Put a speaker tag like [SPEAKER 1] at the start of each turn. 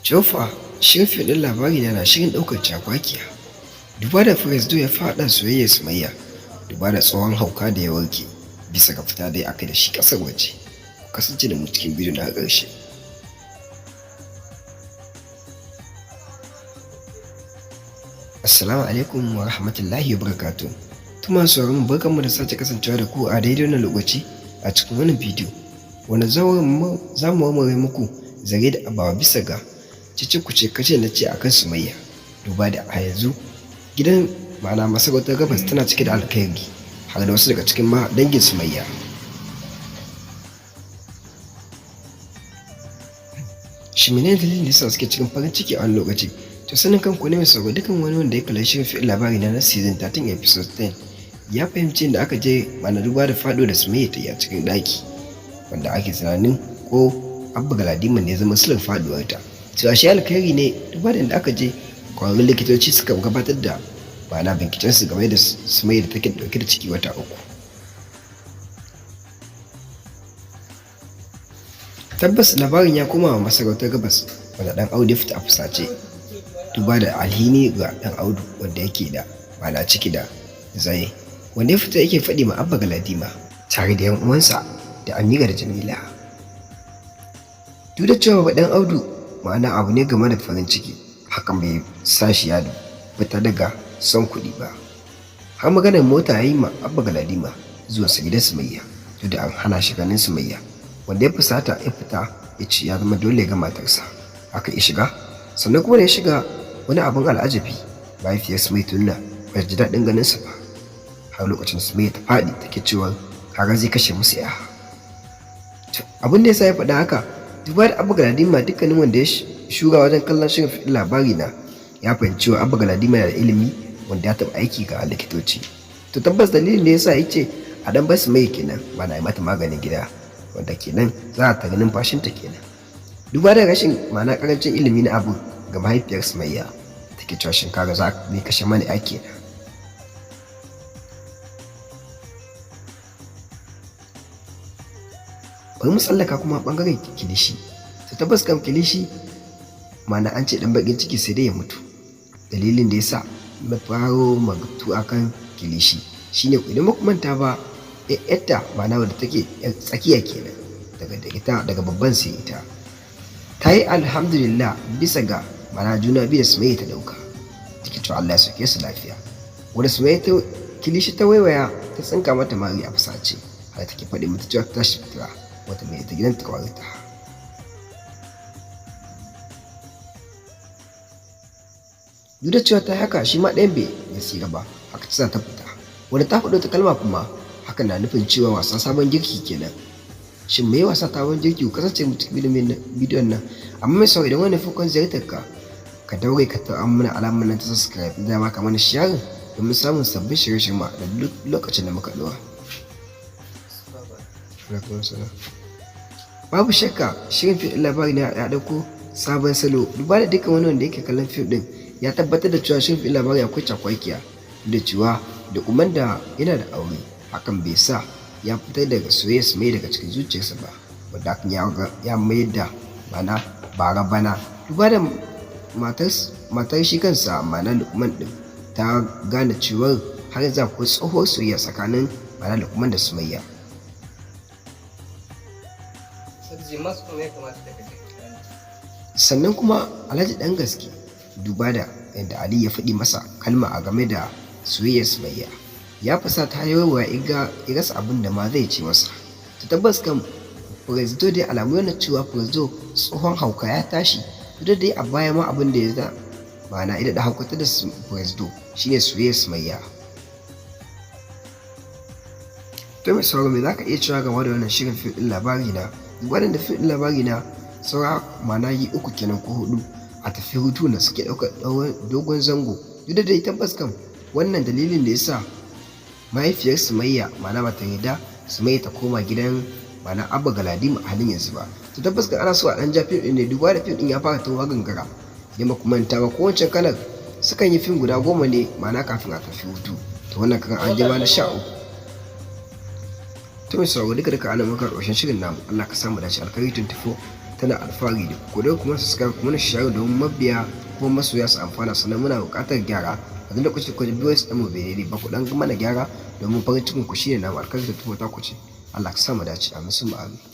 [SPEAKER 1] Jofa shirin fim ɗin labari na shirin ɗaukar cakwakiya. Duba da Firisdo ya faɗa soyayyar Sumayya, duba da tsohon hauka da ya warke bisa ga fita dai aka da shi ƙasar waje. Ku kasance da mu cikin bidiyo na ƙarshe. Assalamu alaikum wa rahmatullahi wa barakatuh. Tuma sauran barkanmu da sace kasancewa da ku a daidai wannan lokaci a cikin wannan bidiyo. Wanda za mu warware muku zare da abawa bisa ga cece-kuce kace na ce akan Sumayya. Duba da a yanzu gidan ma'ana masarautar Gabas tana cike da alkhairi har da wasu daga cikin dangin Sumayya. Shi menene dalilin da yasa suke cikin farin ciki a wani lokaci? To sanin kanku ne mai sauraro dukkan wani wanda ya kalli shirin fi'il labari na season 13 episode 10 ya fahimci da aka je mana duba da faɗo da Sumayya ta yi a cikin ɗaki, wanda ake tunanin ko Abba Galadima ne ya zama silar faɗuwarta. To ashe alkhairi ne duba da inda aka je kwararrun likitoci suka gabatar da ma'ana bincikensu game da Sumayya da take ɗauke da ciki wata 3. Tabbas labarin ya koma wa masarautar Gabas, wanda ɗan Audu ya fita a fusace duba da alhini ga ɗan Audu wanda yake da ma'ana ciki da Zaye, wanda ya fita yake faɗi ma Abba Galadima tare da 'yan uwansa da Amira da Jamila. Duk da cewa ɗan Audu ma'ana abu ne game da farin ciki, hakan bai sa shi ya fita daga son kuɗi ba. Har maganar mota ya yi ma Abba Galadima zuwa sa gidan Sumayya, duk da an hana shi ganin Sumayya, wanda ya fusata ya fita ya ce ya zama dole ga matarsa. Haka ya shiga, sannan kuma da ya shiga wani abin al'ajabi, mahaifiyar Sumayya tunna ba ji daɗin ganin sa ba, har lokacin Sumayya ta faɗi take cewa kaga zai kashe musu ya. Abin da yasa ya faɗa haka duba da Abba Galadima dukkanin wanda ya shura wajen kallon shirin fi'il labari na ya fahimci cewa Abba Galadima yana da ilimi wanda ya taɓa aiki ga likitoci. To tabbas dalilin da yasa ya ce a dan bar Sumayya kenan ba na yi mata maganin gida, wanda kenan za a tare numfashinta kenan. Duba da rashin ma'ana karancin ilimi na abu ga mahaifiyar Sumayya take cewa shin kaga za ka kashe mana ya kenan. Bari mu tsallaka kuma bangaren Kilishi. To tabbas kam Kilishi ma'ana an ce dan bakin ciki sai dai ya mutu. Dalilin da yasa na faro magatu akan Kilishi shine idan muku manta ba yadda ma'ana wadda take tsakiya kenan daga babban sai ita ta yi alhamdulillah bisa ga ma'ana juna biyu da Sumayya ta dauka, take cewa Allah ya sauke su lafiya. Wanda Sumayya ta Kilishi ta waiwaya ta tsinka mata mari a fusace, har take faɗi mata cewa ta tashi fitira wata mai ta gidan ta kwarta. Duk da cewa ta haka shi ma ɗayan bai tsira ba, haka ta sa ta fita. Wanda ta faɗo ta kalma kuma hakan na nufin cewa wasan sabon girki kenan. Shin me wasa sabon girki? Ku kasance mu cikin bidiyon nan, amma mai sau idan wani farkon ziyartar ka daure ka taɓa mana alamar nan ta subscribe da ma ka mana share domin samun sabbin shirye-shirye ma da duk lokacin da muka ɗora. Babu shakka shirin fi'il labari na ya ɗauko sabon salo. Duba da dukkan wani wanda yake kallon fim ɗin ya tabbatar da cewa shirin fi'il labari akwai cakwakiya, da cewa da Umar da yana da aure, hakan bai sa ya fitar daga soyayya Sumayya daga cikin zuciyarsa ba, wanda hakan ya mayar da mana bara bana. Duba da matar shi kansa ma'ana Lukman din ta gane cewa har yanzu akwai tsohuwar soyayya tsakanin ma'ana Lukman da Sumayya. Sannan kuma Alhaji dan gaske duba da yadda Ali ya faɗi masa kalma a game da soyayyar Sumayya, ya fasa ta yawa ya rasa abin da ma zai ce masa. Ta tabbas kan Firisdo dai alamu yana cewa Firisdo tsohon hauka ya tashi, duk dai a baya ma abin da ya za ma'ana ida da haukata da Firisdo shine soyayyar Sumayya. To mai sauraro me zaka iya cewa game da wannan shirin fi'il labari na? Waɗanda fi'il labari na saura ma'ana yi 3 kenan ko 4 a tafi hutu na suke ɗaukar dogon zango. Duk da dai tabbas kan wannan dalilin da yasa mahaifiyar Sumayya ma'ana bata yarda Sumayya ta koma gidan ma'ana Abba Galadima a halin yanzu ba. To tabbas kan ana so a ɗan ja fim ɗin ne, duba da fim ɗin ya fara tawa gangara. Idan ba ku manta ba kowace kalar sukan yi fim guda 10 ne ma'ana kafin a tafi hutu. To wannan kan an jima na 13. To mai sauraro duka ana maka ƙarshen shirin namu. Allah ka samu dace alkhairi 24 tana alfahari da ku dai kuma subscribe kuma na share domin mabiya kuma masoya su amfana, sannan muna buƙatar gyara a duk lokacin ku ji voice ɗin mu bai daidai ba ku dan mana gyara domin farin cikin ku shine namu alkhairi da tumo ta ku ce. Allah ka sa mu dace, amin summa amin.